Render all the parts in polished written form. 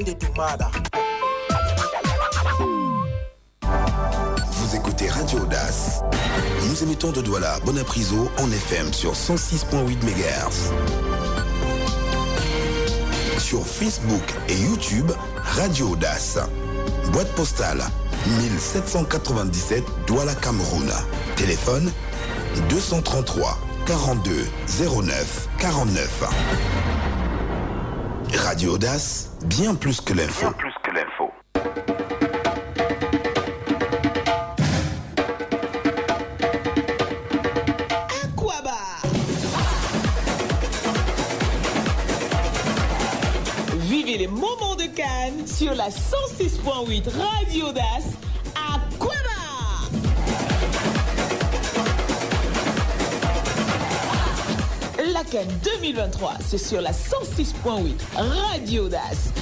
twende tumada. Vous écoutez Radio Audace. Nous émettons de Douala, Bonapriso en FM sur 106.8 MHz. Sur Facebook et YouTube, Radio Audace. Boîte postale 1797 Douala, Cameroun. Téléphone 233 42 09 49. Radio Audace, bien plus que l'info. Bien plus que l'info. Vivez les moments de Cannes sur la 106.8 Radio Audace à Coeur. La Cannes 2023, c'est sur la 106.8 Radio Audace.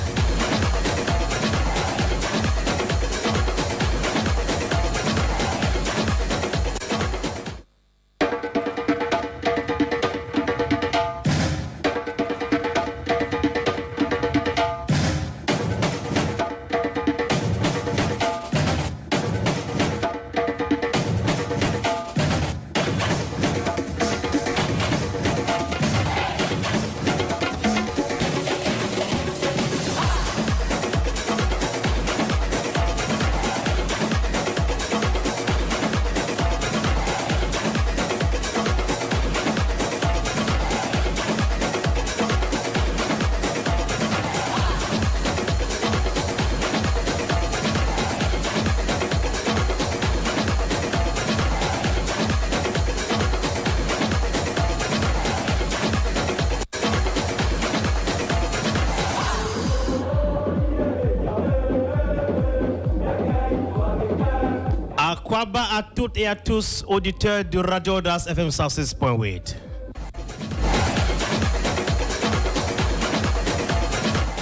À toutes et à tous, auditeurs de Radio Audace FM 106.8.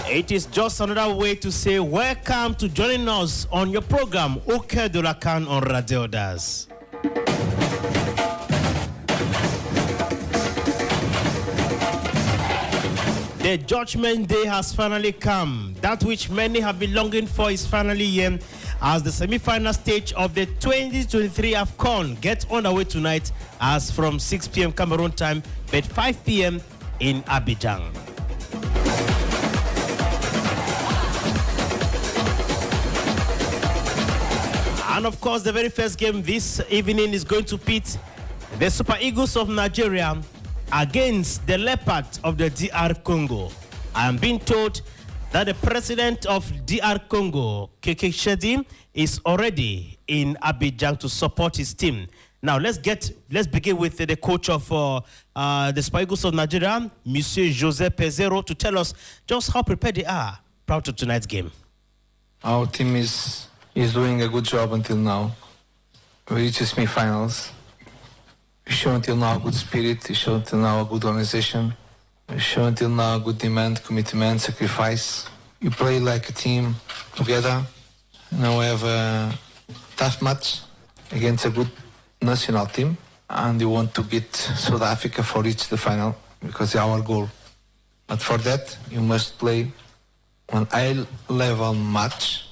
It is just another way to say welcome to joining us on your program Au Coeur de la Canne on Radio Audace. The Judgment Day has finally come. That which many have been longing for is finally here, as the semi-final stage of the 2023 AUCUN gets underway tonight as from 6 p.m. Cameroon time, but 5 p.m. in Abidjan. And of course, the very first game this evening is going to pit the Super Eagles of Nigeria against the Leopard of the DR Congo. I am being told that the president of DR Congo, Keke Shedi, is already in Abidjan to support his team. Now, let's begin with the coach of the Super Eagles of Nigeria, Monsieur José Pezero, to tell us just how prepared they are prior to tonight's game. Our team is doing a good job until now. We reached semi-finals. We show until now a good spirit. We show until now a good organization. We show until now a good demand, commitment, sacrifice. We play like a team together. Now we have a tough match against a good national team, and we want to beat South Africa for reach the final because it's our goal. But for that, you must play an high-level match.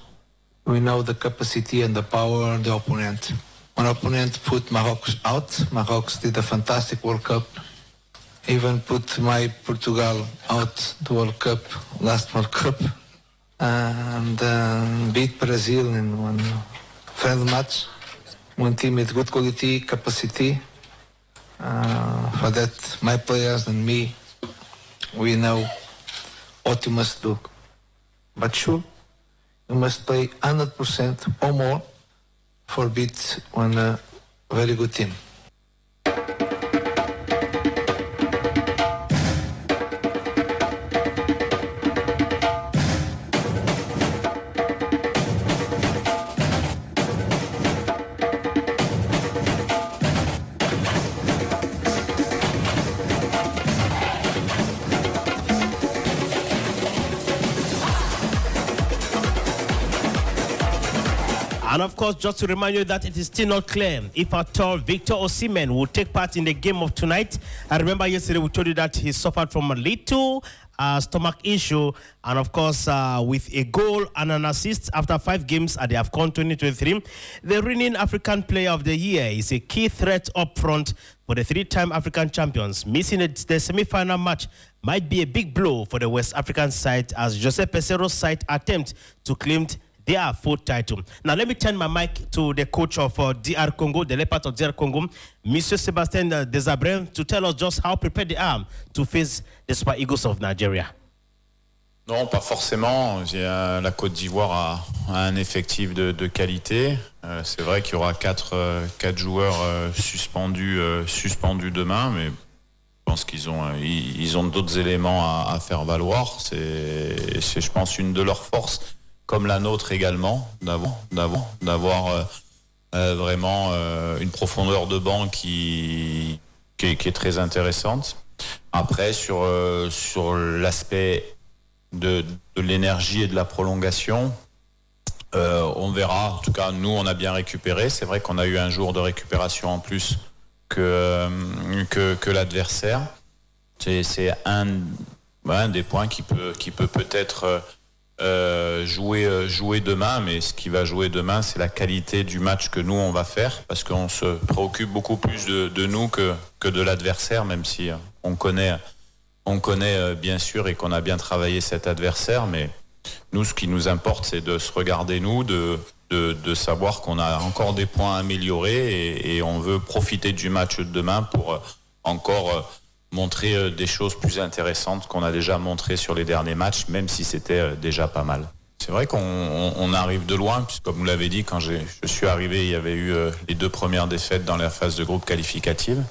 We know the capacity and the power of the opponent. When opponent put Morocco out, Morocco did a fantastic World Cup. Even put my Portugal out the World Cup, last World Cup, and beat Brazil in one friendly match. One team with good quality, capacity. For that, my players and me, we know what you must do. But sure, you must play 100% or more for beat one very good team. And of course, just to remind you that it is still not clear if at all Victor Osimhen will take part in the game of tonight. I remember yesterday we told you that he suffered from a little stomach issue, and of course, with a goal and an assist after 5 games at the AFCON 2023, the reigning African Player of the Year is a key threat up front for the 3-time African champions. Missing the semi-final match might be a big blow for the West African side as Jose Pesero's side attempt to claim their 4th title. Now, let me turn my mic to the coach of DR Congo, the Leopard of DR Congo, Monsieur Sébastien Desabrens, to tell us just how prepared they are to face the Super Eagles of Nigeria. Non, pas forcément. La Côte d'Ivoire a un effectif de qualité. C'est vrai qu'il y aura 4 joueurs suspendus demain, mais je pense qu'ils ont d'autres éléments à faire valoir. C'est, je pense, une de leurs forces, comme la nôtre également, d'avoir vraiment une profondeur de banc qui est très intéressante. Après, sur l'aspect de l'énergie et de la prolongation, on verra. En tout cas, nous, on a bien récupéré. C'est vrai qu'on a eu un jour de récupération en plus que l'adversaire. C'est un des points qui peut peut-être jouer demain, mais ce qui va jouer demain, c'est la qualité du match que nous on va faire, parce qu'on se préoccupe beaucoup plus de nous que de l'adversaire, même si on connaît bien sûr et qu'on a bien travaillé cet adversaire, mais nous, ce qui nous importe, c'est de se regarder nous, de savoir qu'on a encore des points à améliorer et on veut profiter du match de demain pour encore montrer des choses plus intéressantes qu'on a déjà montrées sur les derniers matchs, même si c'était déjà pas mal. C'est vrai qu'on arrive de loin, puisque comme vous l'avez dit, quand je suis arrivé, il y avait eu les 2 premières défaites dans la phase de groupe qualificative.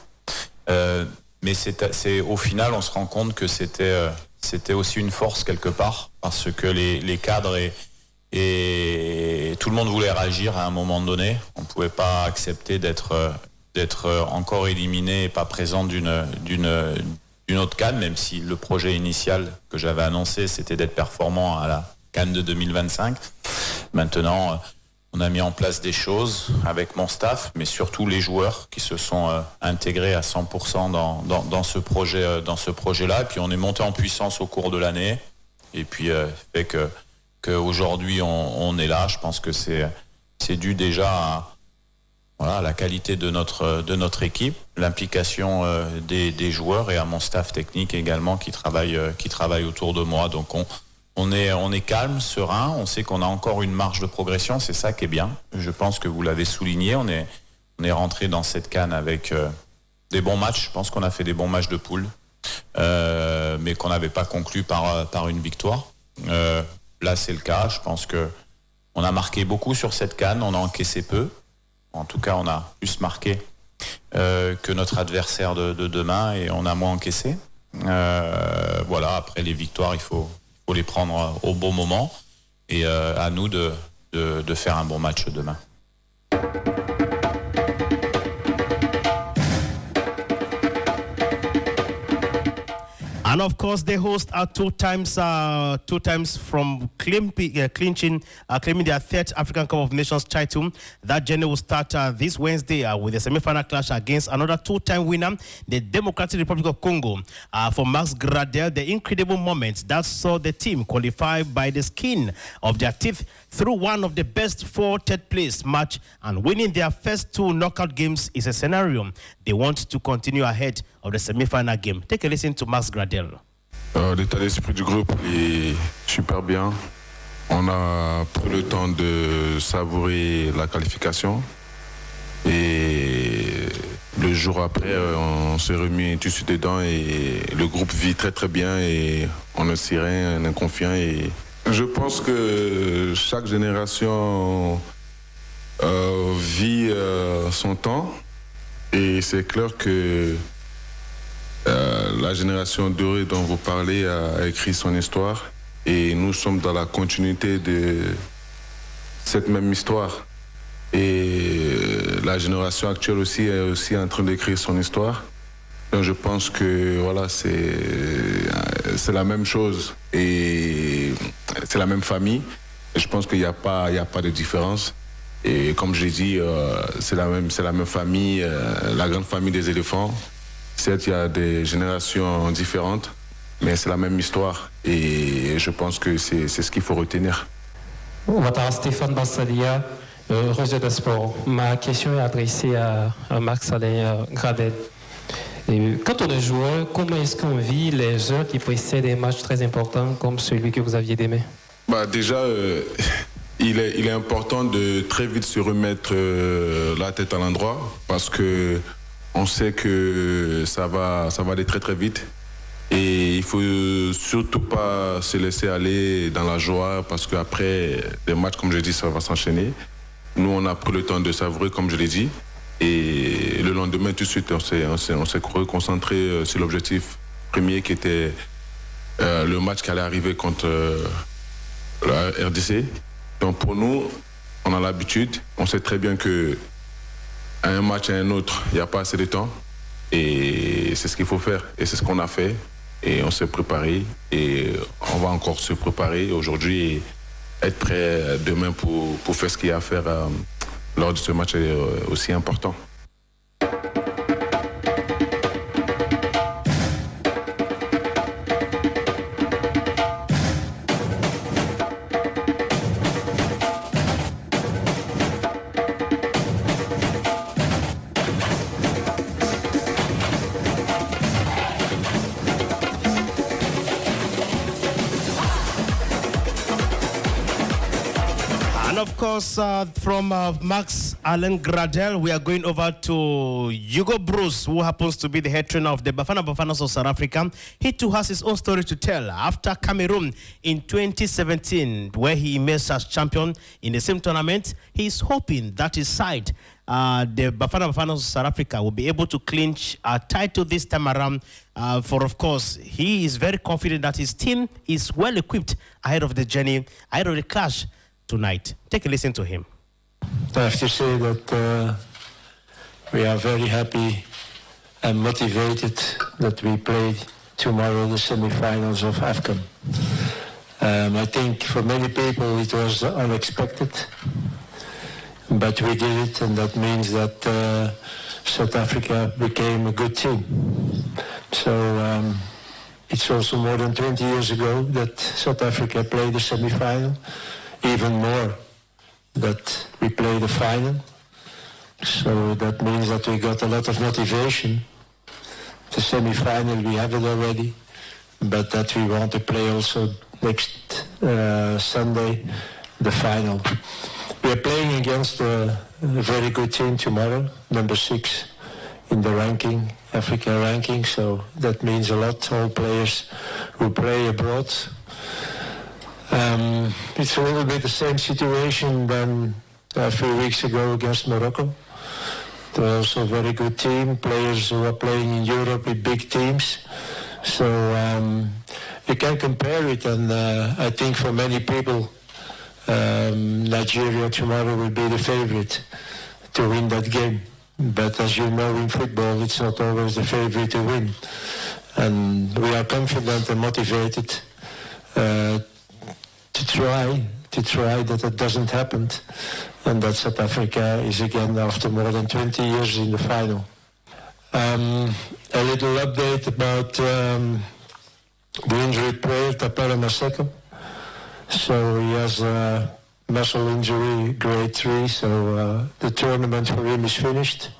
Mais c'est au final, on se rend compte que c'était aussi une force quelque part, parce que les cadres et tout le monde voulait réagir à un moment donné. On ne pouvait pas accepter d'être encore éliminé et pas présent d'une autre CAN, même si le projet initial que j'avais annoncé, c'était d'être performant à la CAN de 2025. Maintenant, on a mis en place des choses avec mon staff, mais surtout les joueurs qui se sont intégrés à 100% dans ce projet-là. Et puis on est monté en puissance au cours de l'année. Et puis fait qu'aujourd'hui on est là. Je pense que c'est dû déjà à la qualité de notre équipe, l'implication des joueurs et à mon staff technique également qui travaille autour de moi. Donc on est calme, serein, on sait qu'on a encore une marge de progression, c'est ça qui est bien. Je pense que vous l'avez souligné, on est rentré dans cette CAN avec des bons matchs. Je pense qu'on a fait des bons matchs de poule, mais qu'on n'avait pas conclu par une victoire. Là c'est le cas, je pense que on a marqué beaucoup sur cette CAN, on a encaissé peu. En tout cas, on a plus marqué que notre adversaire de demain et on a moins encaissé. Voilà, après les victoires, il faut les prendre au bon moment et à nous de faire un bon match demain. And of course, the hosts are two times from claiming their 3rd African Cup of Nations title. That journey will start this Wednesday with a semi-final clash against another 2-time winner, the Democratic Republic of Congo. For Max Gradel, the incredible moment that saw the team qualify by the skin of their teeth through one of the best 4 third-place match and winning their first 2 knockout games is a scenario they want to continue ahead of the semi-final game. Take a listen to Max Gradel. L'état d'esprit du groupe est super bien. On a pris le temps de savourer la qualification et le jour après, on s'est remis tout de suite dedans et le groupe vit très très bien et on est serein, on est confiant. Et je pense que chaque génération vit son temps et c'est clair que la génération dorée dont vous parlez a écrit son histoire et nous sommes dans la continuité de cette même histoire. Et la génération actuelle aussi est aussi en train d'écrire son histoire. Donc je pense que voilà, c'est la même chose et c'est la même famille. Et je pense qu'il n'y a pas de différence. Et comme je l'ai dit, c'est la même famille, la grande famille des éléphants. Certes, il y a des générations différentes, mais c'est la même histoire. Et je pense que c'est ce qu'il faut retenir. Bonjour, Stéphane Bassalia, Réseau de Sport. Ma question est adressée à Max-Alain Gradel. Et quand on est joueur, comment est-ce qu'on vit les heures qui précèdent des matchs très importants comme celui que vous aviez demain? Déjà, il est important de très vite se remettre la tête à l'endroit parce que on sait que ça va aller très très vite. Et il faut surtout pas se laisser aller dans la joie parce qu'après les matchs, comme je dis, ça va s'enchaîner. Nous, on a pris le temps de savourer, comme je l'ai dit. Et le lendemain, tout de suite, on s'est reconcentré sur l'objectif premier qui était le match qui allait arriver contre la RDC. Donc pour nous, on a l'habitude, on sait très bien que à un match et à un autre, il n'y a pas assez de temps. Et c'est ce qu'il faut faire. Et c'est ce qu'on a fait. Et on s'est préparé. Et on va encore se préparer aujourd'hui et être prêt demain pour faire ce qu'il y a à faire lors de ce match aussi important. And of course, from Max Alain Gradel, we are going over to Hugo Bruce, who happens to be the head trainer of the Bafana Bafanas of South Africa. He too has his own story to tell. After Cameroon in 2017, where he emerged as champion in the same tournament, he is hoping that his side, the Bafana Bafanas of South Africa, will be able to clinch a title this time around. Of course, he is very confident that his team is well equipped ahead of the journey, ahead of the clash tonight. Take a listen to him. I have to say that we are very happy and motivated that we play tomorrow the semi-finals of AUCUN. I think for many people it was unexpected, but we did it, and that means that South Africa became a good team. So it's also more than 20 years ago that South Africa played the semi-final. Even more that we play the final. So that means that we got a lot of motivation. The semi-final, we have it already, but that we want to play also next Sunday, the final. We are playing against a very good team tomorrow, number 6 in the ranking, Africa ranking, so that means a lot. All players who play abroad. It's a little bit the same situation than a few weeks ago against Morocco. They're also a very good team, players who are playing in Europe with big teams. So you can compare it, and I think for many people, Nigeria tomorrow will be the favorite to win that game. But as you know, in football, it's not always the favorite to win. And we are confident and motivated to try that it doesn't happen, and that South Africa is again after more than 20 years in the final. A little update about the injured player Tapera Maseko. So he has a muscle injury, grade 3, so the tournament for him is finished,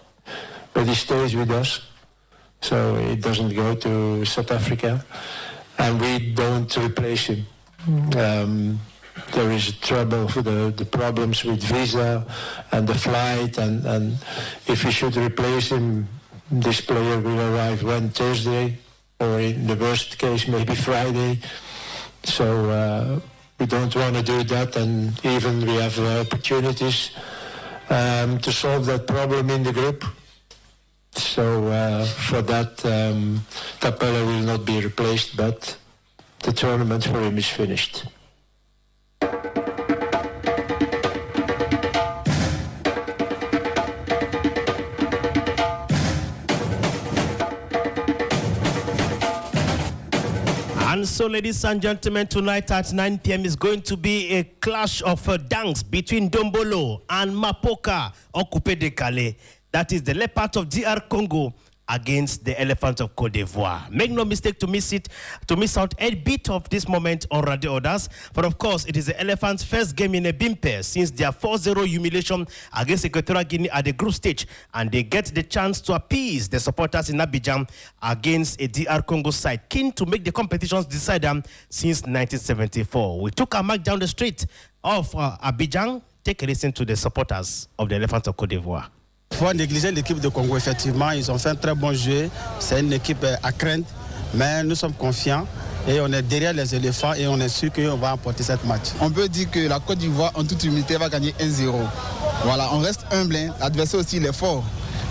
but he stays with us, so he doesn't go to South Africa, and we don't replace him. There is trouble for the problems with visa and the flight, and if we should replace him, this player will arrive on Thursday, or in the worst case maybe Friday. So we don't want to do that, and even we have opportunities to solve that problem in the group. So for that, Tapela will not be replaced, but the tournament for him is finished. And so, ladies and gentlemen, tonight at 9 p.m. is going to be a clash of dance between Dombolo and Mapoka Okupe de Calais. That is the left part of DR Congo against the Elephants of Côte d'Ivoire. Make no mistake to miss out a bit of this moment on Radio AUDACE. But of course, it is the Elephants' first game in a bimper since their 4-0 humiliation against Equatorial Guinea at the group stage, and they get the chance to appease the supporters in Abidjan against a DR Congo side keen to make the competitions decider since 1974. We took a mark down the street of Abidjan. Take a listen to the supporters of the Elephants of Côte d'Ivoire. Il faut négliger l'équipe de Congo, effectivement. Ils ont fait un très bon jeu. C'est une équipe à craindre, mais nous sommes confiants et on est derrière les éléphants et on est sûr qu'on va emporter cette match. On peut dire que la Côte d'Ivoire, en toute humilité, va gagner 1-0. Voilà, on reste humble. L'adversaire aussi, il est fort.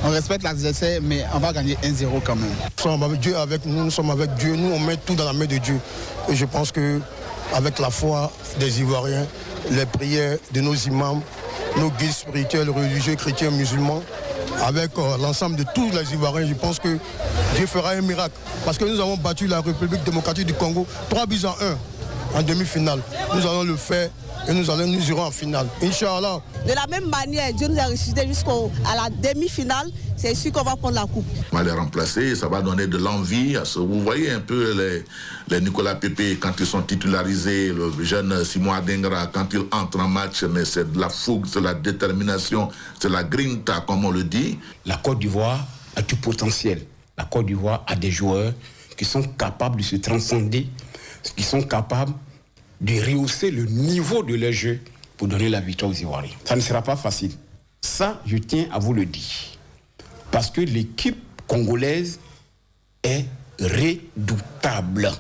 On respecte l'adversaire, mais on va gagner 1-0 quand même. Nous sommes avec Dieu, nous sommes avec Dieu. Nous, on met tout dans la main de Dieu. Et je pense qu'avec la foi des Ivoiriens, les prières de nos imams, nos guides spirituels, religieux, chrétiens, musulmans, avec l'ensemble de tous les Ivoiriens, je pense que Dieu fera un miracle. Parce que nous avons battu la République démocratique du Congo 3-1 en demi-finale. Nous allons le faire et nous irons en finale. Inch'Allah. De la même manière, Dieu nous a ressuscité jusqu'à la demi-finale. C'est sûr qu'on va prendre la coupe. On va les remplacer, ça va donner de l'envie. Vous voyez un peu les Nicolas Pépé quand ils sont titularisés, le jeune Simon Adengra quand il entre en match, mais c'est de la fougue, c'est la détermination, c'est la grinta comme on le dit. La Côte d'Ivoire a du potentiel. La Côte d'Ivoire a des joueurs qui sont capables de se transcender, qui sont capables de rehausser le niveau de leur jeu pour donner la victoire aux Ivoiriens. Ça ne sera pas facile. Ça, je tiens à vous le dire. Parce que l'équipe congolaise est redoutable.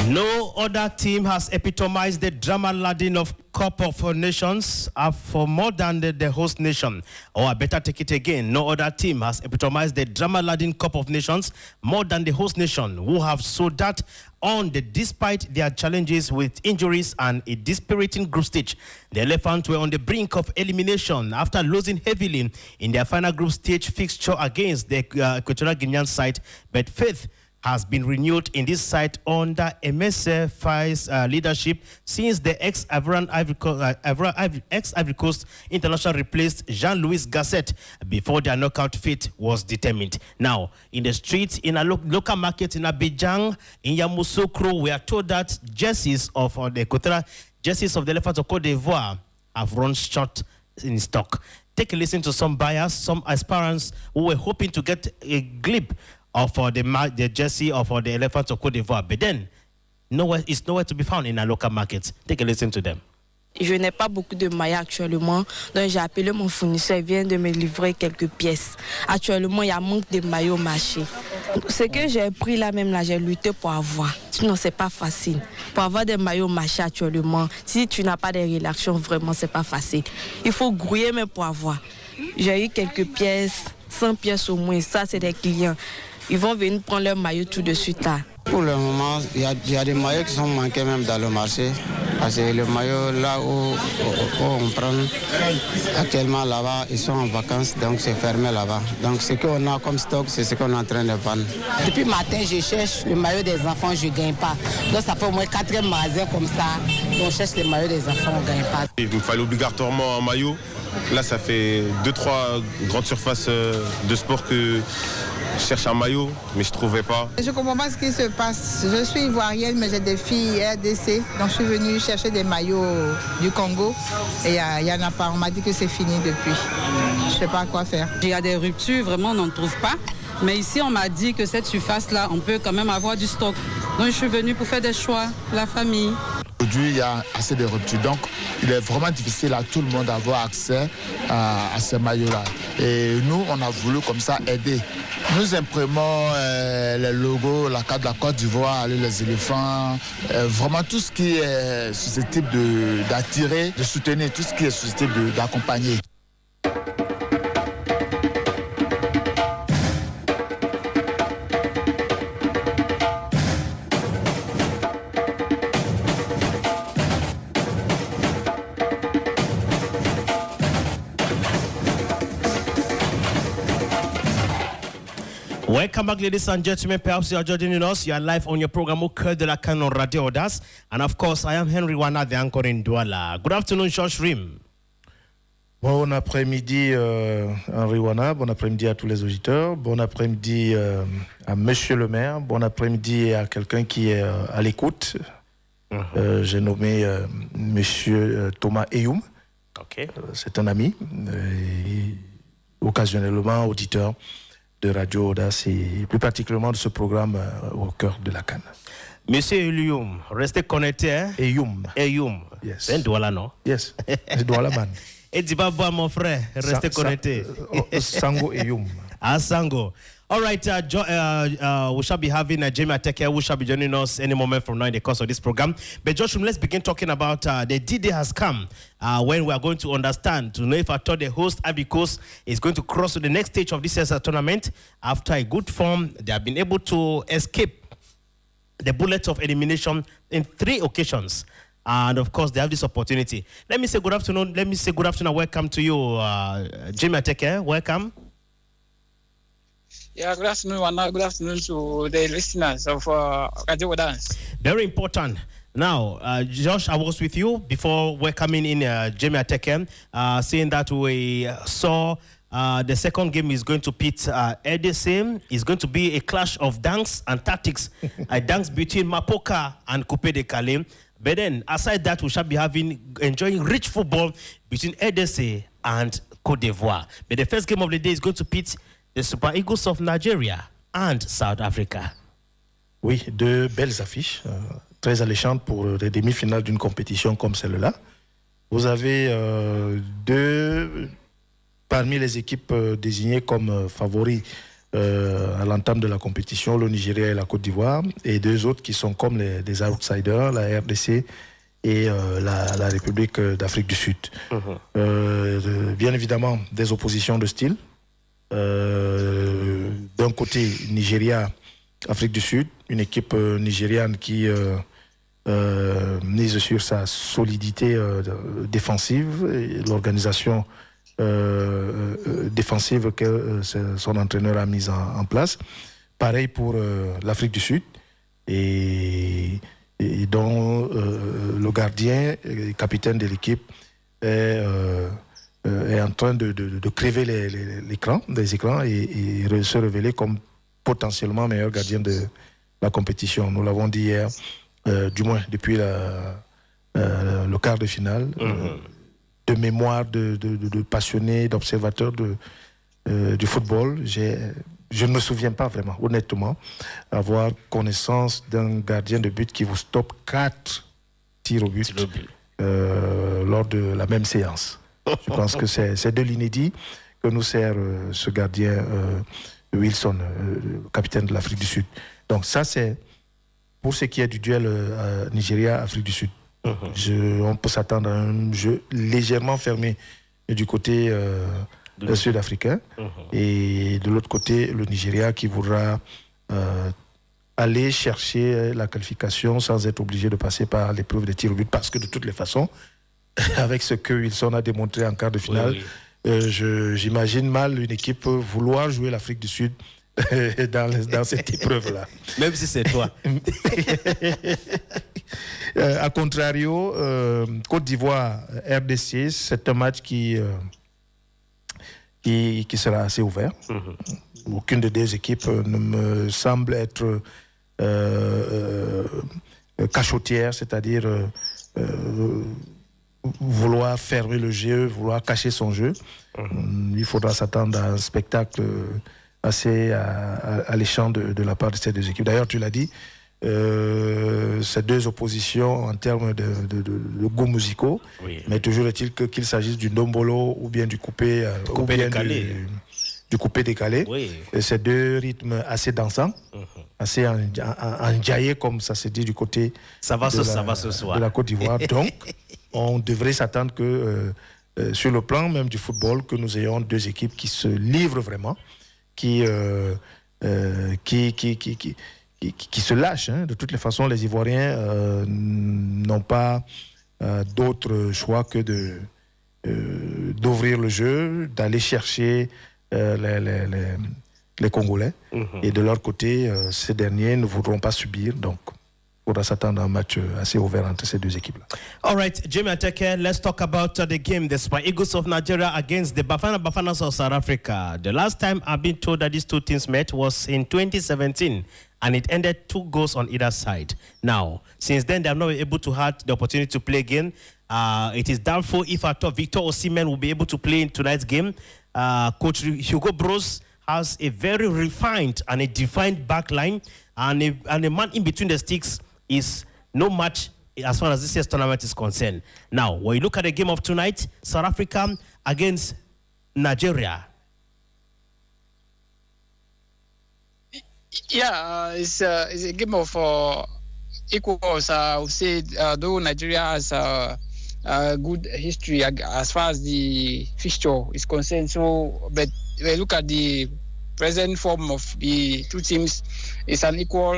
No other team has epitomized the drama-laden of Cup of Nations for more than the host nation. Or I better take it again. No other team has epitomized the drama-laden Cup of Nations more than the host nation, who have sowed that on despite their challenges with injuries and a dispiriting group stage. The Elephants were on the brink of elimination after losing heavily in their final group stage fixture against the Equatorial Guinean side, but faith has been renewed in this side under MSFI's leadership since the ex-Ivory Coast international replaced Jean-Louis Gasset before their knockout fate was determined. Now, in the streets, in a local market in Abidjan, in Yamoussoukro, we are told that jerseys of the Elephants of Côte d'Ivoire have run short in stock. Take a listen to some buyers, some aspirants who were hoping to get a glimpse of the jersey of the Elephants of Côte d'Ivoire. But then, it's nowhere to be found in our local markets. Take a listen to them. Je n'ai pas beaucoup de maillots actuellement, donc j'ai appelé mon fournisseur, il vient de me livrer quelques pièces. Actuellement, il y a manque de maillots au marché. Ce que j'ai pris là même, j'ai lutté pour avoir. Sinon, c'est pas facile. Pour avoir des maillots au marché actuellement, si tu n'as pas de réactions, vraiment, c'est pas facile. Il faut grouiller même pour avoir. J'ai eu quelques pièces, 100 pièces au moins, ça c'est des clients. Ils vont venir prendre leur maillot tout de suite là. Pour le moment, il y a des maillots qui sont manqués même dans le marché. Parce que le maillot là où on prend actuellement là-bas, ils sont en vacances, donc c'est fermé là-bas. Donc ce qu'on a comme stock, c'est ce qu'on est en train de vendre. Depuis matin, je cherche le maillot des enfants, je ne gagne pas. Donc ça fait au moins 4 magasins comme ça. On cherche le maillot des enfants, on ne gagne pas. Il me fallait obligatoirement un maillot. Là, ça fait 2-3 grandes surfaces de sport que je cherche un maillot, mais je ne trouvais pas. Je ne comprends pas ce qui se passe. Je suis ivoirienne, mais j'ai des filles RDC. Donc je suis venue chercher des maillots du Congo. Et il n'y en a pas. On m'a dit que c'est fini depuis. Je ne sais pas quoi faire. Il y a des ruptures, vraiment, on n'en trouve pas. Mais ici, on m'a dit que cette surface-là, on peut quand même avoir du stock. Donc je suis venue pour faire des choix, la famille. Aujourd'hui, il y a assez de ruptures. Donc, il est vraiment difficile à tout le monde d'avoir accès à ces maillots-là. Et nous, on a voulu comme ça aider. Nous imprimons les logos, la carte de la Côte d'Ivoire, les éléphants, vraiment tout ce qui est susceptible d'attirer, de soutenir, tout ce qui est susceptible d'accompagner. Welcome back, ladies and gentlemen. Perhaps you are joining us. You are live on your program Coeur de la Canne on Radio AUDACE. And of course, I am Henry Wana, the anchor in Douala. Good afternoon, George Rim. Bon après-midi, Henry Wana. Bon après-midi à tous les auditeurs. Bon après-midi à Monsieur le maire. Bon après-midi à quelqu'un qui est à l'écoute. J'ai nommé Monsieur Thomas Eyoum. Okay. C'est un ami, occasionnellement auditeur de Radio AUDACE et plus particulièrement de ce programme au cœur de la Canne. Monsieur Eyoum, restez connecté. Hein? Eyoum. Yes. C'est un Douala, non? Yes, c'est Douala man. Et Dibaba, mon frère, restez connecté. Sango Eyoum. Ah, Sango. All right, we shall be having Jamie Ateke, who shall be joining us any moment from now in the course of this program. But Joshua, let's begin talking about the D-Day has come when we are going to understand, to know if at all the host Ivory Coast is going to cross to the next stage of this year's tournament. After a good form, they have been able to escape the bullet of elimination in 3 occasions. And of course, they have this opportunity. Let me say good afternoon. Welcome to you, Jamie Ateke. Welcome. Yeah, good afternoon, Wana. Good afternoon to the listeners of Radio AUDACE. Very important. Now, Josh, I was with you before welcoming in Jamie Ateke, saying that we saw the second game is going to pit AUDACE. It's going to be a clash of dunks and tactics, a dunks between Mapoka and Coupé de Calais. But then, aside that, we shall be enjoying rich football between AUDACE and Côte d'Ivoire. But the first game of the day is going to pit the Super Eagles of Nigeria and South Africa. Oui, 2 belles affiches, très alléchantes pour les demi-finales d'une compétition comme celle-là. Vous avez 2 parmi les équipes désignées comme favoris à l'entame de la compétition, le Nigeria et la Côte d'Ivoire, et 2 autres qui sont comme des outsiders, la RDC et la République d'Afrique du Sud. Bien évidemment, des oppositions de style. D'un côté, Nigeria, Afrique du Sud, une équipe nigériane qui mise sur sa solidité défensive et l'organisation défensive que son entraîneur a mise en place. Pareil pour l'Afrique du Sud, et dont le gardien et capitaine de l'équipe est en train de crever les écrans et se révéler comme potentiellement meilleur gardien de la compétition. Nous l'avons dit hier, du moins depuis le quart de finale, de mémoire de passionnés, d'observateurs du football. Je ne me souviens pas vraiment, honnêtement, avoir connaissance d'un gardien de but qui vous stoppe 4 tirs au but lors de la même séance. Je pense que c'est de l'inédit que nous sert ce gardien Wilson, capitaine de l'Afrique du Sud. Donc ça, c'est pour ce qui est du duel Nigeria-Afrique du Sud. On peut s'attendre à un jeu légèrement fermé du côté sud-africain. Et de l'autre côté, le Nigeria qui voudra aller chercher la qualification sans être obligé de passer par l'épreuve des tirs au but, parce que de toutes les façons, avec ce que Wilson a démontré en quart de finale, j'imagine mal une équipe vouloir jouer l'Afrique du Sud dans cette épreuve-là. Même si c'est toi. A contrario, Côte d'Ivoire, RDC, c'est un match qui sera assez ouvert. Aucune des 2 équipes ne me semble être cachotière, c'est-à-dire vouloir fermer le jeu, vouloir cacher son jeu. Il faudra s'attendre à un spectacle assez alléchant de la part de ces 2 équipes. D'ailleurs, tu l'as dit, ces 2 oppositions en termes de goûts musicaux, mais toujours est-il qu'il s'agisse du ndombolo ou bien du coupé du coupé-décalé. Et ces 2 rythmes assez dansants, assez enjaillés, comme ça se dit du côté de la Côte d'Ivoire. Donc, on devrait s'attendre que, sur le plan même du football, que nous ayons 2 équipes qui se livrent vraiment, qui se lâchent. De toutes les façons, les Ivoiriens n'ont pas d'autre choix que d'ouvrir le jeu, d'aller chercher les Congolais. Et de leur côté, ces derniers ne voudront pas subir. Donc, il faudra s'attendre à un match assez ouvert entre ces deux équipes-là. All right, Jimmy Ateke, let's talk about the game, the Super Eagles of Nigeria against the Bafanas of South Africa. The last time I've been told that these two teams met was in 2017, and it ended 2 goals on either side. Now, since then, they have not been able to have the opportunity to play again. It is doubtful if at all Victor Osimhen will be able to play in tonight's game. Coach Hugo Broos has a very refined and a defined back line, and a man in between the sticks is no match as far as this year's tournament is concerned. Now, when you look at the game of tonight, South Africa against Nigeria. Yeah, it's a game of equals. I would say, though Nigeria has a good history as far as the fixture is concerned. So, but when you look at the present form of the two teams, it's on equal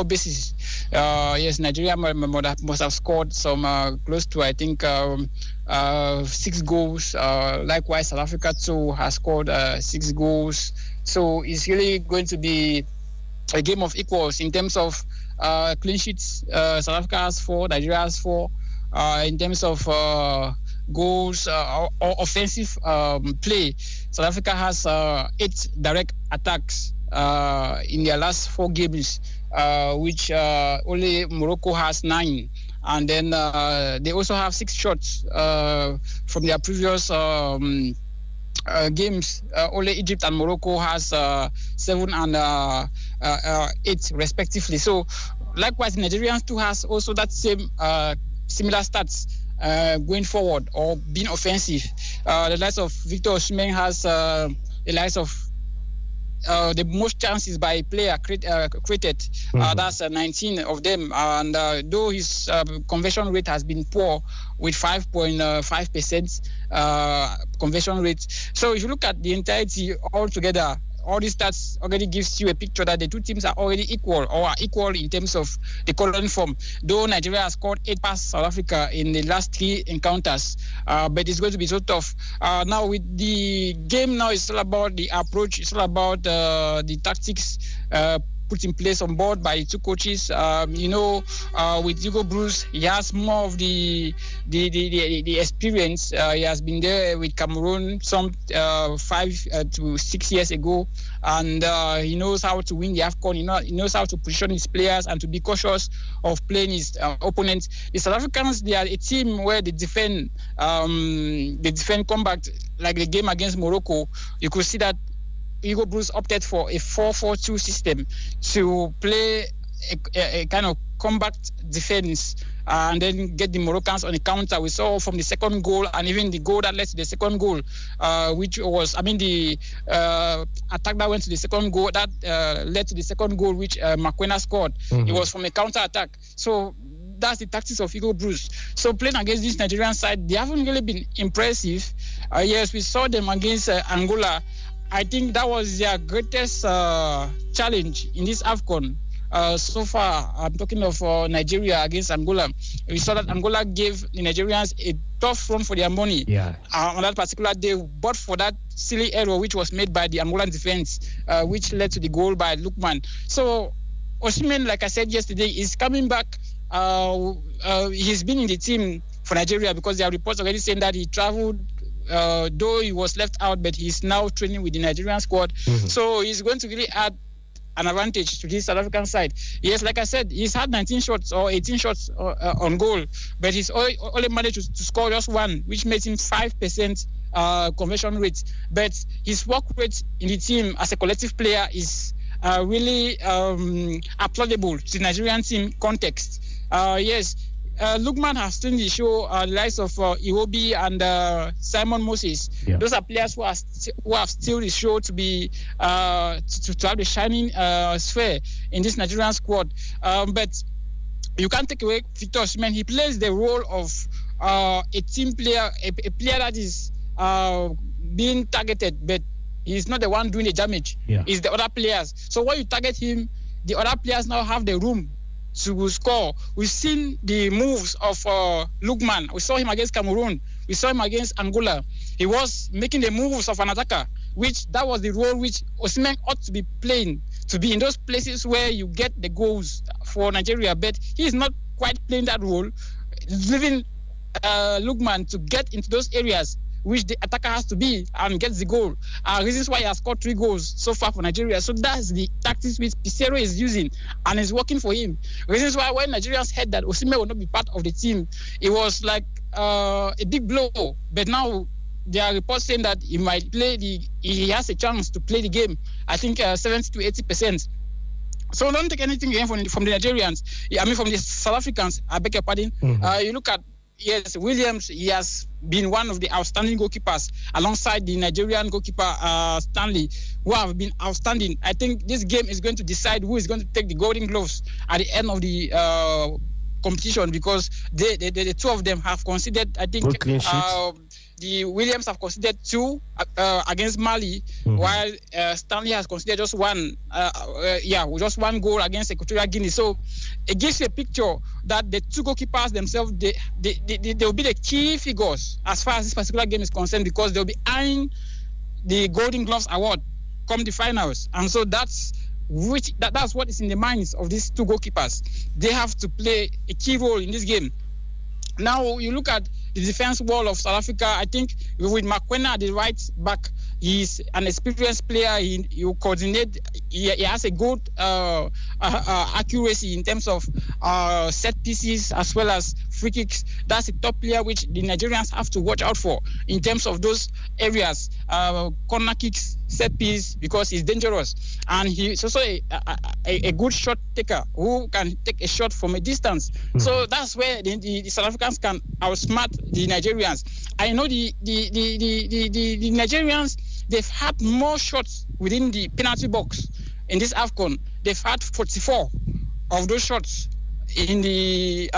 basis. Yes, Nigeria must have scored some close to, I think, 6 goals. Likewise, South Africa too has scored 6 goals. So it's really going to be a game of equals in terms of clean sheets. South Africa has 4, Nigeria has 4. In terms of goals or offensive play, South Africa has 8 direct attacks in their last 4 games, which only Morocco has 9. And then they also have 6 shots from their previous games. Only Egypt and Morocco has 7 and 8 respectively. So likewise, Nigerians too has also that same similar stats going forward or being offensive. The likes of Victor Osimhen has the likes of the most chances by a player created. That's 19 of them. And though his conversion rate has been poor with 5.5% conversion rate. So if you look at the entirety altogether, all these stats already gives you a picture that the two teams are already equal or are equal in terms of the current form. Though Nigeria has scored 8 past South Africa in the last 3 encounters, but it's going to be so tough. Now with the game now, it's all about the approach. It's all about the tactics put in place on board by 2 coaches. With Hugo Broos, he has more of the experience. He has been there with Cameroon some 5 to 6 years ago, and he knows how to win the AFCON. He knows how to position his players and to be cautious of playing his opponents. The South Africans, they are a team where they defend combat, like the game against Morocco. You could see that Hugo Broos opted for a 4-4-2 system to play a kind of compact defense and then get the Moroccans on the counter. We saw from the second goal and even the goal that led to the second goal, which was, the attack that went to the second goal, that led to the second goal, which Makwena scored. It was from a counter attack. So that's the tactics of Hugo Broos. So playing against this Nigerian side, they haven't really been impressive. Yes, we saw them against Angola. I think that was their greatest challenge in this AFCON. So far, I'm talking of Nigeria against Angola. We saw that Angola gave the Nigerians a tough run for their money on that particular day, but for that silly error which was made by the Angolan defense, which led to the goal by Lukman. So Osimhen, like I said yesterday, is coming back. He's been in the team for Nigeria because there are reports already saying that he traveled, though he was left out, but he's now training with the Nigerian squad. So he's going to really add an advantage to this South African side. Yes, like I said, he's had 19 shots or 18 shots on goal, but he's only managed to score just 1, which makes him 5% conversion rate. But his work rate in the team as a collective player is really applaudable to the Nigerian team context. Yes, Lukman has seen the show the likes of Iwobi and Simon Moses. Those are players who have still the show to be to have the shining sphere in this Nigerian squad. But you can't take away Victor Osimhen. He plays the role of a team player, a player that is being targeted, but he's not the one doing the damage. It's the other players. So when you target him, the other players now have the room to score. We've seen the moves of Lukman. We saw him against Cameroon. We saw him against Angola. He was making the moves of an attacker. which that was the role which Osimhen ought to be playing, to be in those places where you get the goals for Nigeria. But he is not quite playing that role, leaving Lukman to get into those areas which the attacker has to be and gets the goal. Reasons why he has scored 3 goals so far for Nigeria. So that's the tactics which Pissarro is using, and it's working for him. Reasons why when Nigerians heard that Osimhen will not be part of the team, it was like a big blow. But now there are reports saying that he might play he has a chance to play the game. I think 70 to 80%. So don't take anything again from the Nigerians. I mean, from the South Africans. I beg your pardon. You look at Williams. He has been one of the outstanding goalkeepers alongside the Nigerian goalkeeper Stanley, who have been outstanding. I think this game is going to decide who is going to take the Golden Gloves at the end of the competition, because the two of them have conceded, I think, the Williams have conceded 2 against Mali, while Stanley has conceded just 1. Just 1 goal against Equatorial Guinea. So it gives you a picture that the 2 goalkeepers themselves, they will be the key figures as far as this particular game is concerned, because they'll be eyeing the Golden Gloves award come the finals. And so that's what is in the minds of these 2 goalkeepers. They have to play a key role in this game. Now you look at the defense wall of South Africa. I think with Makwena at the right back, he's an experienced player. He coordinate. He has a good accuracy in terms of set pieces as well as free kicks. That's a top player which the Nigerians have to watch out for in terms of those areas. Corner kicks, set piece, because he's dangerous, and he's also a good shot taker who can take a shot from a distance. So that's where the South Africans can outsmart the Nigerians. I know the Nigerians, they've had more shots within the penalty box in this AFCON. They've had 44 of those shots in the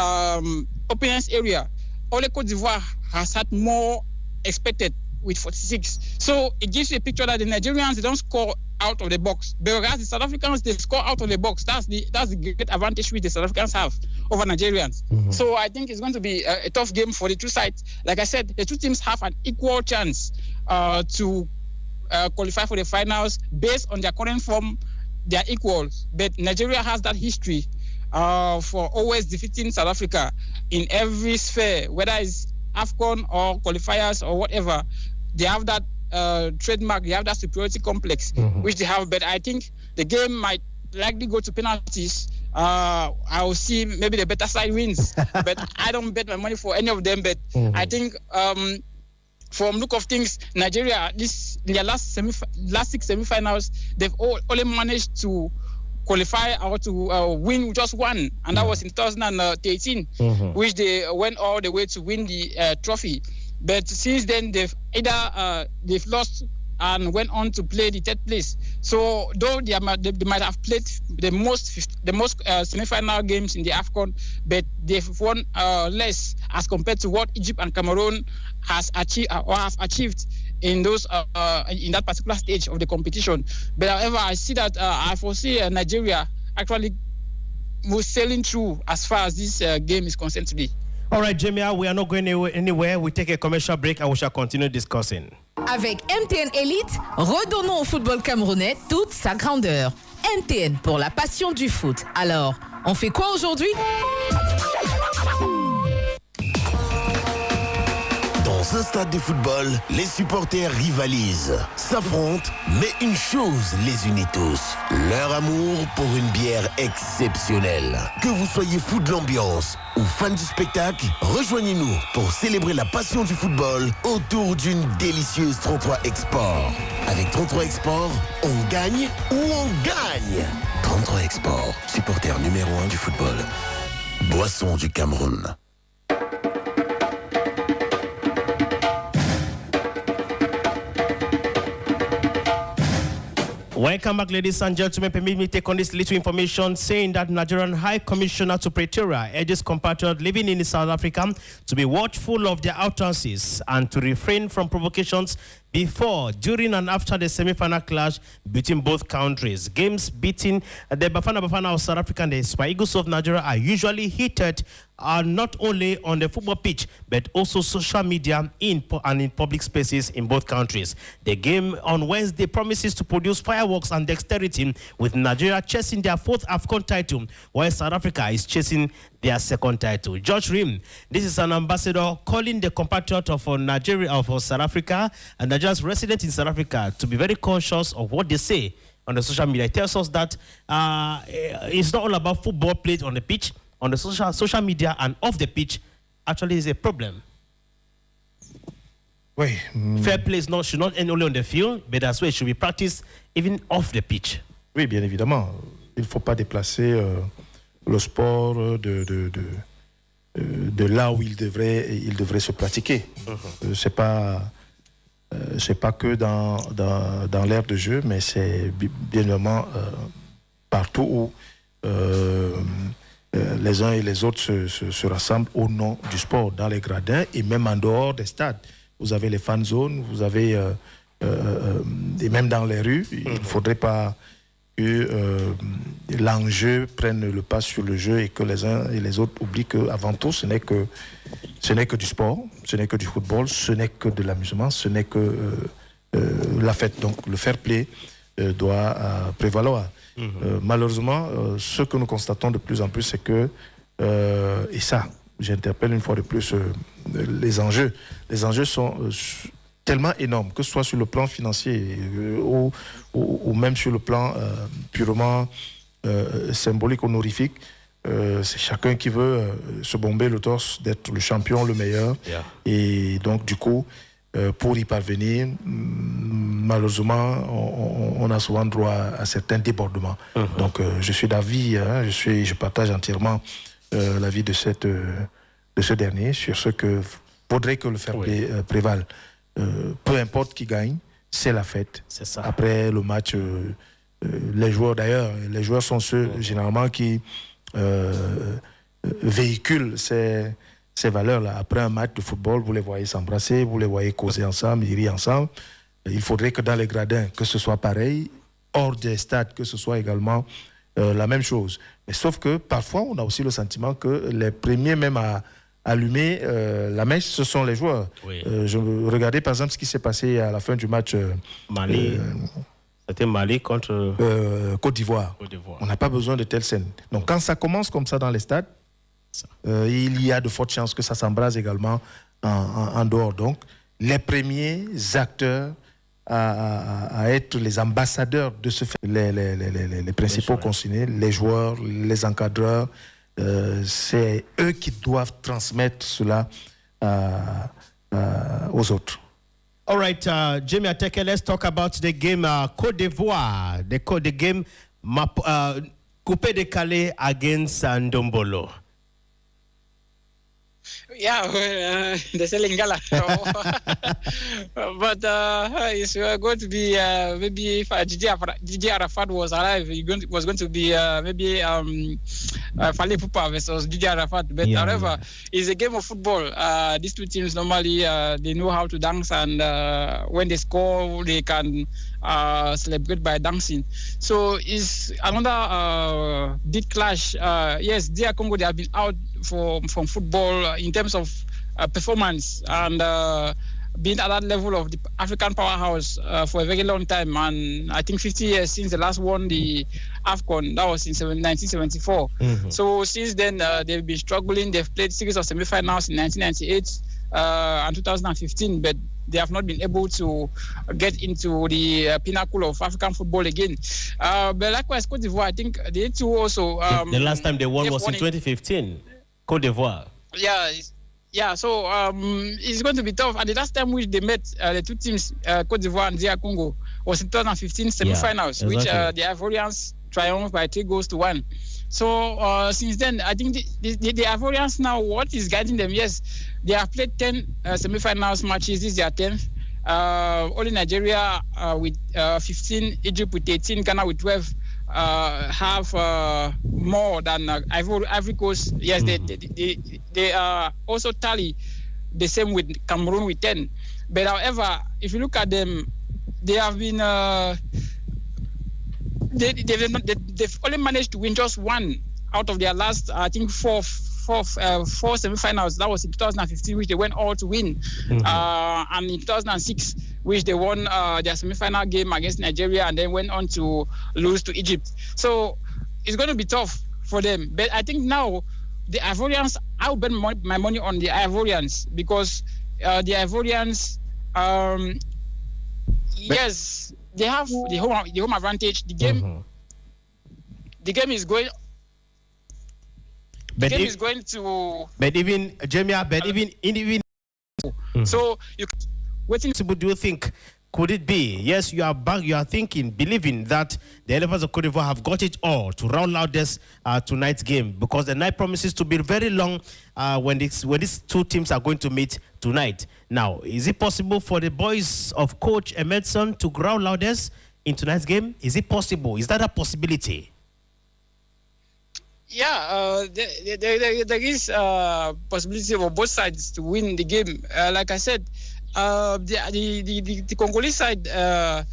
opponent's area. Only Cote d'Ivoire has had more expected with 46. So it gives you a picture that the Nigerians, they don't score out of the box, whereas the South Africans, they score out of the box. That's the great advantage which the South Africans have over Nigerians. So I think it's going to be a tough game for the 2 sides. Like I said, the 2 teams have an equal chance to qualify for the finals based on their current form. They are equals, but Nigeria has that history for always defeating South Africa in every sphere, whether it's AFCON or qualifiers or whatever. They have that trademark, they have that superiority complex, which they have. But I think the game might likely go to penalties. I will see maybe the better side wins. But I don't bet my money for any of them. But I think from look of things, Nigeria, in their last 6 semi-finals, they've only managed to qualify or to win just 1, and that was in 2018, which they went all the way to win the trophy. But since then, they've lost and went on to play the 3rd place. So though they might have played the most semi-final games in the AFCON, but they've won less as compared to what Egypt and Cameroon has achieved or have achieved in those in that particular stage of the competition. But however, I see that I foresee Nigeria actually sailing through as far as this game is concerned today. All right, Jamia, we are not going anywhere. We take a commercial break and we shall continue discussing. Avec MTN Elite, redonnons au football camerounais toute sa grandeur. MTN pour la passion du foot. Alors, on fait quoi aujourd'hui? Dans un stade de football, les supporters rivalisent, s'affrontent, mais une chose les unit tous, leur amour pour une bière exceptionnelle. Que vous soyez fou de l'ambiance ou fan du spectacle, rejoignez-nous pour célébrer la passion du football autour d'une délicieuse 33 Export. Avec 33 Export, on gagne ou on gagne. 33 Export, supporter numéro 1 du football. Boisson du Cameroun. Welcome back, ladies and gentlemen. Permit me to take on this little information saying that Nigerian High Commissioner to Pretoria urges compatriots living in South Africa to be watchful of their utterances and to refrain from provocations before, during, and after the semi-final clash between both countries. Games between the Bafana of South Africa and the Super Eagles of Nigeria are usually heated are not only on the football pitch, but also social media and in public spaces in both countries. The game on Wednesday promises to produce fireworks and dexterity, with Nigeria chasing their 4th AFCON title, while South Africa is chasing their 2nd title. George Rim, this is an ambassador calling the compatriot of Nigeria, of South Africa, and Nigeria's resident in South Africa, to be very conscious of what they say on the social media. It tells us that it's not all about football played on the pitch. On the social media and off the pitch, actually is a problem. Oui. Fair play should not end only on the field, but as well it should be practiced even off the pitch. Oui, bien évidemment. Il ne faut pas déplacer le sport de là où il devrait se pratiquer. C'est pas que dans l'aire de jeu, mais c'est bien évidemment partout où les uns et les autres se rassemblent au nom du sport, dans les gradins et même en dehors des stades. Vous avez les fan zones, vous avez et même dans les rues. Il ne faudrait pas que l'enjeu prenne le pas sur le jeu et que les uns et les autres oublient qu'avant tout, ce n'est que du sport, ce n'est que du football, ce n'est que de l'amusement, ce n'est que la fête. Donc le fair play doit prévaloir. Malheureusement, ce que nous constatons de plus en plus, c'est que, et ça, j'interpelle une fois de plus les enjeux. Les enjeux sont tellement énormes, que ce soit sur le plan financier ou même sur le plan purement symbolique, honorifique. C'est chacun qui veut se bomber le torse d'être le champion, le meilleur. Yeah. Et donc, du coup, pour y parvenir, malheureusement, on a souvent droit à certains débordements. Donc, je suis d'avis, je partage entièrement l'avis de ce dernier sur ce que faudrait que le fair play prévale. Peu importe qui gagne, c'est la fête. C'est ça. Après le match, les joueurs sont ceux généralement qui véhiculent ces valeurs-là. Après un match de football, vous les voyez s'embrasser, vous les voyez causer ensemble, ils rient ensemble. Il faudrait que dans les gradins, que ce soit pareil, hors des stades, que ce soit également la même chose. Mais sauf que parfois, on a aussi le sentiment que les premiers même à allumer la mèche, ce sont les joueurs. Oui. Je regardais par exemple ce qui s'est passé à la fin du match Mali. C'était Mali contre Côte d'Ivoire. On n'a pas besoin de telles scènes. Donc quand ça commence comme ça dans les stades, il y a de fortes chances que ça s'embrase également en dehors. Donc les premiers acteurs à être les ambassadeurs de ce fait, les principaux concernés, les joueurs, les encadreurs, c'est eux qui doivent transmettre cela aux autres. All right, Jimmy Ateke, let's talk about the game Côte d'Ivoire, the game Coupé de Calais against Ndombolo. Yeah, they say Lingala. But it's going to be maybe if Gigi Arafat was alive, it was going to be maybe Fally Ipupa versus Gigi Arafat. But however, it's a game of football. These two teams normally they know how to dance, and when they score, they can celebrate by dancing. So it's another big clash. Yes, DR Congo, they have been out from football in terms of performance and being at that level of the African powerhouse for a very long time. And I think 50 years since the last won the AFCON, that was in 1974. So since then, they've been struggling. They've played series of semi-finals in 1998 and 2015, but they have not been able to get into the pinnacle of African football again. But likewise, Côte d'Ivoire, I think they too also... the last time they won was in 2015, Côte d'Ivoire. Yeah, so it's going to be tough. And the last time which they met, the two teams, Côte d'Ivoire and DR Congo, was in 2015 semi-finals, exactly. Which the Ivorians triumphed by 3-1. So since then, I think the Ivorians now, what is guiding them? Yes, they have played 10 semi-finals matches. This is their 10th. Only Nigeria with 15, Egypt with 18, Ghana with 12 have more than Ivory Coast. Yes, they also tally the same with Cameroon with 10. But however, if you look at them, they have been they've only managed to win just one out of their last, I think, four semi-finals. That was in 2015, which they went all to win. And in 2006, which they won their semi-final game against Nigeria and then went on to lose to Egypt. So it's going to be tough for them. But I think now the Ivorians, I will bet my money on the Ivorians because the Ivorians, yes, they have the home advantage. The game is going. The game is going to. But even Jamia, so you waiting. Do you think could it be? Yes, you are back. You are believing that the Elephants of Cote d'Ivoire have got it all to round out this tonight's game because the night promises to be very long when these two teams are going to meet tonight. Now, is it possible for the boys of Coach Emerson to ground out this in tonight's game? Is it possible? Is that a possibility? Yeah, there is possibility for both sides to win the game. Like I said, the Congolese side, they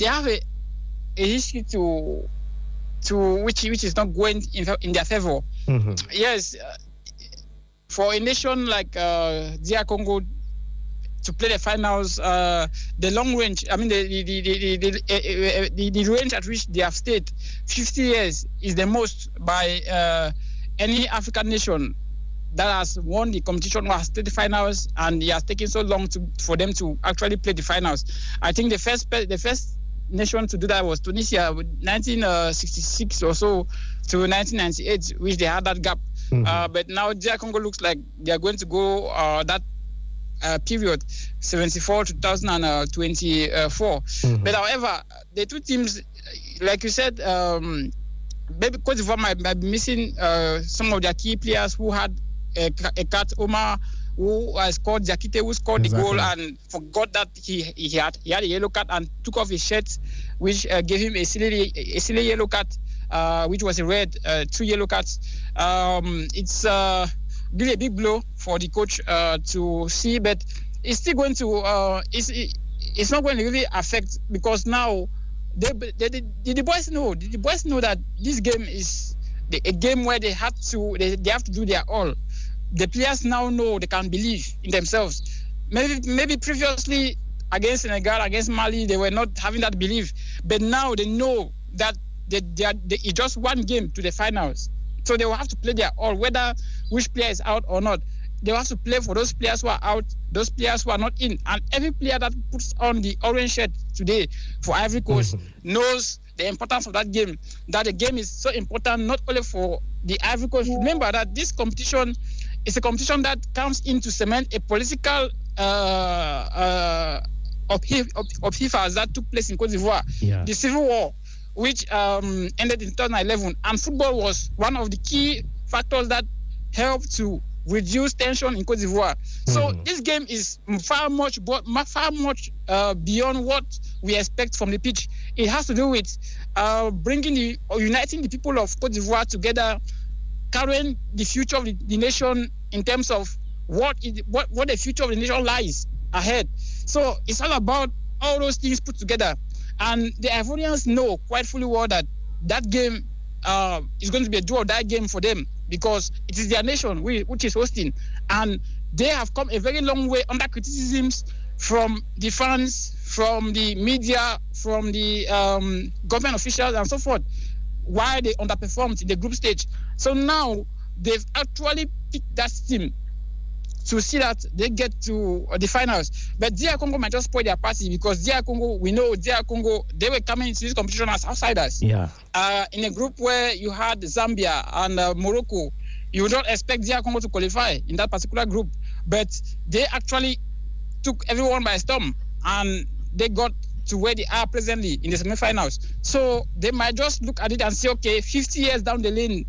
have a history to which is not going in their favor. Yes, for a nation like DR Congo to play the finals, the long range, I mean the range at which they have stayed, 50 years is the most by any African nation that has won the competition, who has played the finals, and it has taken so long for them to actually play the finals. I think the first nation to do that was Tunisia, 1966 or so to 1998, which they had that gap. But now DR Congo looks like they are going to go that period, 74 to 2024. But however, the two teams, like you said, maybe Cote d'Ivoire might be missing some of their key players who had Ekat Omar, who scored Jakite, who scored the goal and forgot that he had a yellow card and took off his shirt, which gave him a silly yellow card, which was a red, 2 yellow cards. It's really a big blow for the coach to see, but it's still going to it's not going to really affect because now the boys know that this game is a game where they have to do their all. The players now know they can believe in themselves. Maybe previously against Senegal, against Mali, they were not having that belief, but now they know that it's just one game to the finals. So they will have to play their all, whether which player is out or not. They will have to play for those players who are out, those players who are not in. And every player that puts on the orange shirt today for Ivory Coast knows the importance of that game, that the game is so important not only for the Ivory Coast. Remember that this competition is a competition that comes in to cement a political upheavals that took place in Cote d'Ivoire. Yeah. The Civil War, which ended in 2011, and football was one of the key factors that helped to reduce tension in Cote d'Ivoire. So this game is far much beyond what we expect from the pitch. It has to do with uniting the people of Cote d'Ivoire together, carrying the future of the nation in terms of what the future of the nation lies ahead. So it's all about all those things put together. And the Ivorians know quite fully well that game is going to be a do or die game for them because it is their nation which is hosting. And they have come a very long way under criticisms from the fans, from the media, from the government officials and so forth, why they underperformed in the group stage. So now they've actually picked that team to see that they get to the finals. But DR Congo might just spoil their party because we know DR Congo, they were coming into this competition as outsiders. Yeah. In a group where you had Zambia and Morocco, you don't expect DR Congo to qualify in that particular group. But they actually took everyone by storm and they got to where they are presently in the semi-finals. So they might just look at it and say, okay, 50 years down the lane,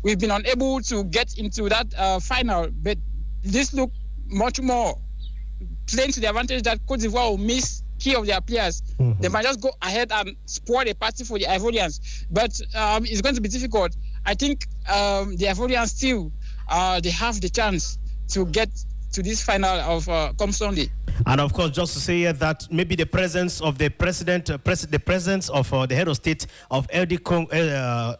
we've been unable to get into that final, but this look much more playing to the advantage that Cote d'Ivoire will miss key of their players. They might just go ahead and spoil the party for the Ivorians. But it's going to be difficult. I think the Ivorians still, they have the chance to get to this final of come Sunday. And of course, just to say here that maybe the presence of the president, the presence of the head of state of DR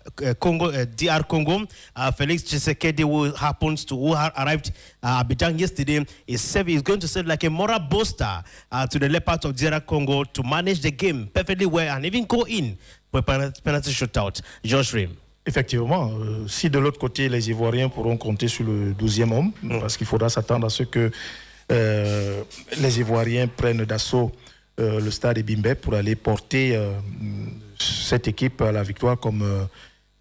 Congo, Felix Tshisekedi, who arrived Abidjan yesterday, is going to serve like a moral booster to the leopard of DR Congo to manage the game perfectly well and even go in for a penalty shootout. Josh Rim. Effectivement, si de l'autre côté, les Ivoiriens pourront compter sur le 12e homme, parce qu'il faudra s'attendre à ce que les Ivoiriens prennent d'assaut le stade Bimbe pour aller porter cette équipe à la victoire comme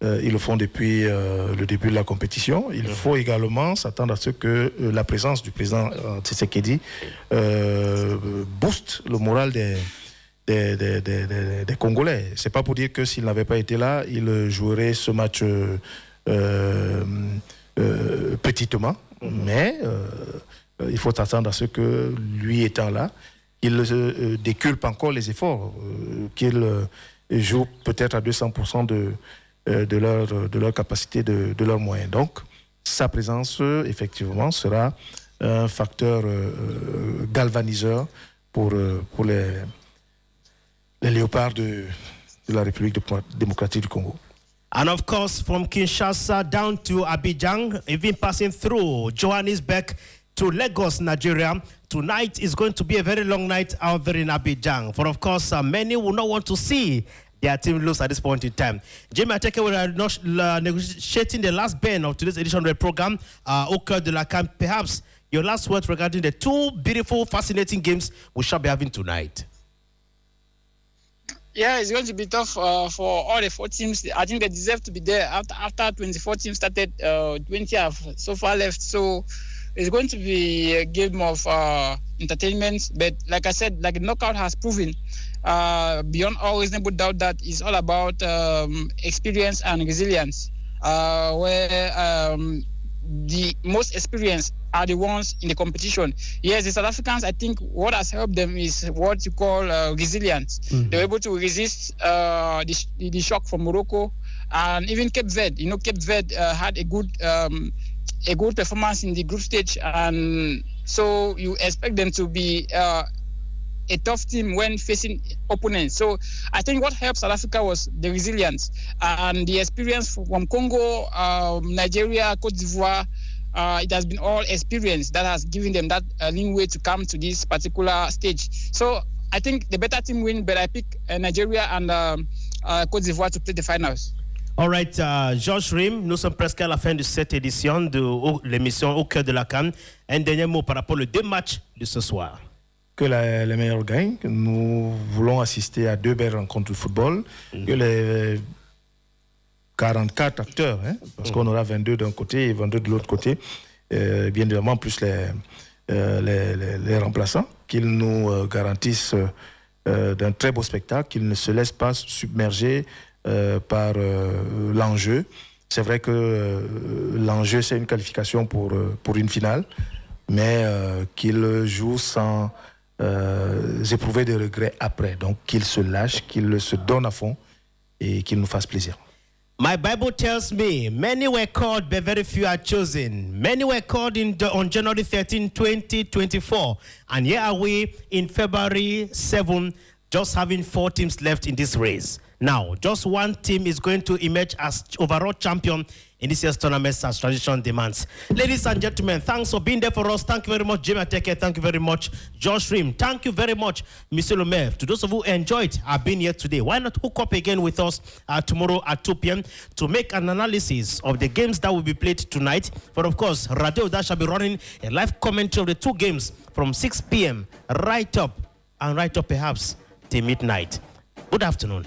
ils le font depuis le début de la compétition. Il faut également s'attendre à ce que la présence du président Tshisekedi booste le moral des Congolais. C'est pas pour dire que s'il n'avait pas été là, il jouerait ce match petitement, mais il faut s'attendre à ce que lui étant là, il déculpe encore les efforts, qu'il joue peut-être à 200% de leur capacité, de leurs moyens. Donc, sa présence, effectivement, sera un facteur galvaniseur pour les léopards de la République démocratique du Congo. And of course, from Kinshasa down to Abidjan, even passing through Johannesburg to Lagos, Nigeria. Tonight is going to be a very long night out there in Abidjan. For of course, many will not want to see their team lose at this point in time. Jimmy Ateke will negotiating the last band of today's edition of the program, Au Coeur de la CAN. Perhaps your last words regarding the two beautiful, fascinating games we shall be having tonight. Yeah, it's going to be tough for all the 4 teams. I think they deserve to be there after 24 teams started. 20 have so far left. So it's going to be a game of entertainment. But like I said, like the knockout has proven, beyond all reasonable doubt, that it's all about experience and resilience. Where the most experienced are the ones in the competition. Yes, the South Africans, I think what has helped them is what you call resilience. They were able to resist the shock from Morocco and even Cape Verde. You know, Cape Verde had a good performance in the group stage, and so you expect them to be a tough team when facing opponents. So I think what helped South Africa was the resilience and the experience from Congo, Nigeria, Cote d'Ivoire. It has been all experience that has given them that leeway to come to this particular stage. So I think the better team win, but I pick Nigeria and Côte d'Ivoire to play the finals. All right, Georges Rim, nous sommes presque à la fin de cette édition de l'émission Au Cœur de la CAN. Un dernier mot par rapport aux 2 matchs de ce soir. Que les meilleurs gagnent. Nous voulons assister à 2 belles rencontres de football. Que les 44 acteurs, parce qu'on aura 22 d'un côté et 22 de l'autre côté, bien évidemment, plus les remplaçants, qu'ils nous garantissent d'un très beau spectacle, qu'ils ne se laissent pas submerger par l'enjeu. C'est vrai que l'enjeu, c'est une qualification pour une finale, mais qu'ils jouent sans éprouver de regrets après. Donc qu'ils se lâchent, qu'ils se donnent à fond et qu'ils nous fassent plaisir. My Bible tells me many were called, but very few are chosen. Many were called on January 13, 2024. And here are we in February 7, just having 4 teams left in this race. Now, just one team is going to emerge as overall champion in this year's tournament as tradition demands. Ladies and gentlemen, thanks for being there for us. Thank you very much, Jimmy Ateke. Thank you very much, Josh Rim. Thank you very much, Monsieur Le Maire. To those of you who enjoyed our being here today, why not hook up again with us tomorrow at 2 p.m. to make an analysis of the games that will be played tonight. But of course, Radio AUDACE shall be running a live commentary of the 2 games from 6 p.m. right up perhaps till midnight. Good afternoon.